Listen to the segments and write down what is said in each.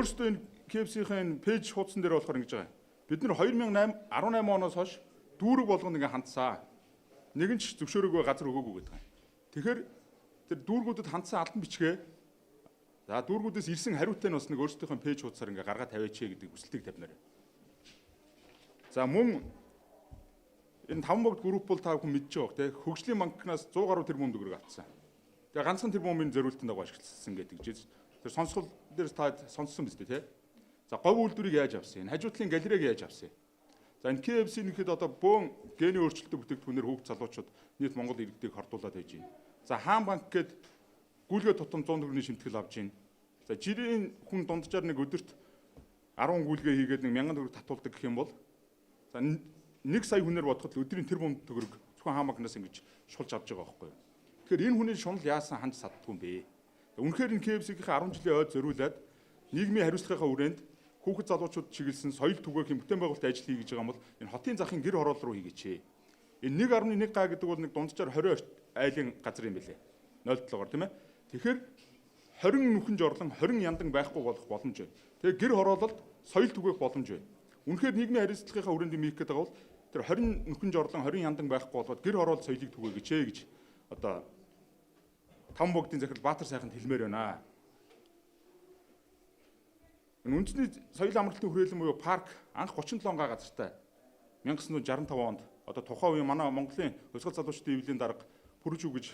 өөрсдөө энэ KFC-ийн пэйж хуудсан дээр болохоор ингэж байгаа. Бид нэр 2018 оноос хойш дүүрэг болгоно ингээ хандсаа. Нэгэн ч зөвшөөрөөгүй газар өгөөгүй гэдэг юм. Тэгэхээр тэр дүүргүүдэд хандсан албан бичгээ за дүүргүүдээс ирсэн хариутай нь бас нэг өөрсдийнхөө пэйж хуудасаар ингээ гаргаад тавиач гэдэг хүсэлтийг тавинаар. За мөн энэ 5 богд групп бол та бүхэн мэдж байгаа те хөгжлийн банкнаас 100 гаруй тэрбум төгрөг авсан. Тэгээ ганцхан тэрбумын зориултанд дагуу ашигласан гэдэг чинь тэр сонсгол дээр та сонссон биз дээ те. За говь үйлдвэрийг яаж авсан? Энэ хажуутлын галерейг яаж авсан? За энэ KFC нэхэд одоо бөөн гений өөрчлөлтөд бүтээгдэхүүнээр хүүхд залуучууд нийт Монгол иргэдийг хордуулаад байж байна. За хаан банк гээд гүйлгээ тутам 100 төгрөгийн шимтгэл авж байна. За жирийн хүн дунджаар нэг өдөрт 10 гүйлгээ хийгээд 1000 төгрөг татуулдаг гэх юм бол за 1 сая хүнээр бодоход өдрийн тэрбум төгрөг зөвхөн хаан банкнаас ингэж шулж авч байгаа байхгүй юу? Тэгэхээр энэ хүний шунал яасан ханж саддгүй юм бэ? Үнэхээр энэ KFC-ийн 10 жилийн ойд зориулаад нийгмийн хариуцлагынхаа хүрээнд хүүхэд залуучууд чиглэсэн соёл түгээх бүтээн байгуулалт ажил хий гэж байгаа юм бол энэ хотын захын гэр хороол руу хийгээч. Энэ 1.1 га гэдэг бол нэг дунджаар 20 айлын газар юм билээ. 0.7-оор тийм ээ. Тэгэхээр 20 нүхэн жорлон 20 яндан байхгүй болох боломж байна. Тэгээ гэр хороололд соёл түгээх боломж байна. Үнэхээр нийгмийн хариуцлагынхаа хүрээнд юм хийх гэдэг бол тэр 20 нүхэн жорлон 20 яндан байхгүй болоод гэр хороол соёлыг түгээгч гэж одоо 5 богдын захирал Баатар сайханд хэлмээр байна. Үндэсний соёл амралтын хүрээлэн буюу парк анх 37 га газартай 1965 онд одоо тухайн үеийн манай Монголын өсгөл залуучдын эвлийн дарга Пүржүү гэж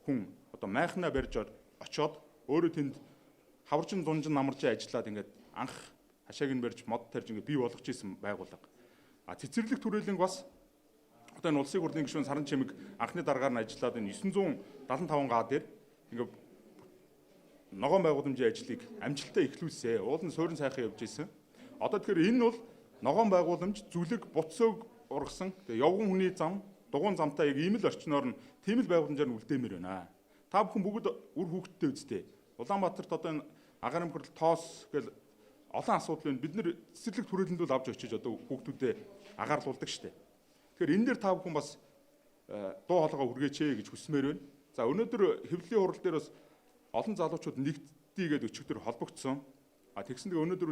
хүн одоо майхнаа барьж очоод өөрөө тэнд хаваржин дунжин намарж ажиллаад ингээд анх хашааг нь барьж мод тарьж ингээд бий болгож исэн байгууллага. Цэцэрлэг түрээлэнг бас одоо энэ улсын хурлын гишүүн Саран Чимэг анхны дараагаар нь ажиллаад энэ 975 га дээр ингээд ногоон байгууламжийн ажлыг амжилттай эхлүүлсэн. Уул нь суурин сайхан явж исэн. Одоо тэгэхээр энэ бол ногоон байгууламж зүлэг буцааг ургасан. Тэгээ явган хүний зам, дугуйн замтай яг ийм л орчноор нь тийм л байгууламжаар нь үлдээмээр байна. Та бүхэн бүгд үр хүүхдтэй үсттэй. Улаанбаатарт одоо энэ агаарын хурал тоос гэл олон асуудал байна. Бид нэр цэцэрлэг түрээлэнд авч очиж одоо хүүхдүүдэд агаарладаг штэ. Тэгэхээр энэ дээр та бүхэн бас дуу хоолойгоо хүргээч гэж хүсмээр байна. За өнөөдөр хэвлэлийн хурал дээр бас олон залуучууд нэгддийгээд өчигдөр холбогдсон. Тэгсэн тэгээ өнөөдөр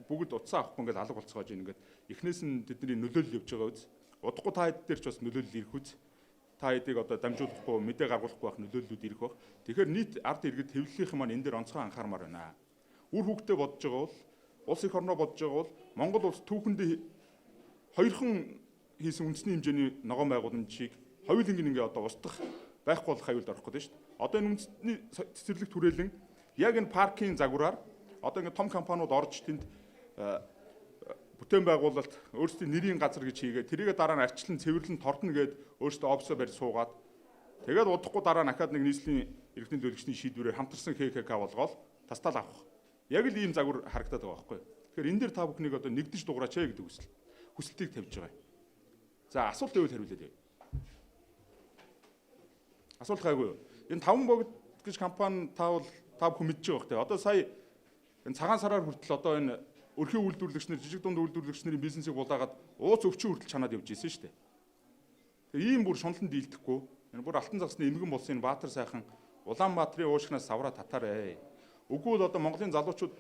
бүгд утсаа авахгүй ингээд алга болцоогож ингээд эхнээс нь тэдний нөлөөлөл явж байгаа үз. Удахгүй та хэд дээр ч бас нөлөөлөл ирэх үз. Та хэдийг одоо дамжуулахгүй, мэдээ гаргуулахгүй байх нөлөөллүүд ирэх баг. Тэгэхээр нийт ард иргэд хэвлэлийнхэн маань энэ дээр онцгой анхаармаар байна. Үр хүүхдээ бодож байгаа бол улс их орноо бодож байгаа бол Монгол улс түүхэндээ хоёрхан хийсэн үндэсний хэмжээний ногоон байгууламжийг хоёулангийн ингээ одоо устгах байхгүй болох аюулд орох гэдэг шүү дээ. Одоо энэ үндэсний цэцэрлэг түрээлэн яг энэ паркийн загвараар одоо ингэ том компаниуд орж тэнд бүтээн байгуулалт өөрсдийн нэрийн газар гэж хийгээд тэрийгэ дараа нь арчлан цэвэрлэн тордно гээд өөрсдөө офсоо барьж суугаад тэгээд удахгүй дараа нь ахаад нэг нийслэлийн иргэдийн төлөвчний шийдвэрээр хамтарсан ХКК болгоол тастал авах. Яг л ийм загвар харагдаад байгаа байхгүй. Тэгэхээр энэ дээр та бүхнийг одоо нэгдэж дуураач гэдэг хүсэлтийг тавьж байгаа. За асуулт байвал хариулъя. Асуулт гайгүй юу? Энэ 5 богд гэж компани та бүхэн мэдж байгаа хэрэг. Одоо сая энэ цагаан сараар хүртэл одоо энэ өрхийн үйлдвэрлэгчнэр жижиг дунд үйлдвэрлэгчнэрийн бизнесийг булаагаад ууц өвчин хүртэл чанаад явж ирсэн шүү дээ. Тэгээ ийм бүр шунлан дийлдэхгүй. Энэ бүр алтан загсны эмгэн болсон энэ Баатар сайхан Улаанбаатарын уушгнаас савраа татаарай. Үгүй бол одоо Монголын залуучууд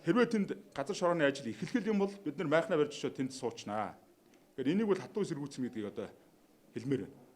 хэрвээ тэнд газар шорооны ажил эхлэх юм бол бид нар майхнаа барьж очиод тэнд суучнаа. Тэгэхээр энийг бол хатуу эсэргүүцсэн гэдгийг одоо хэлмээр байна.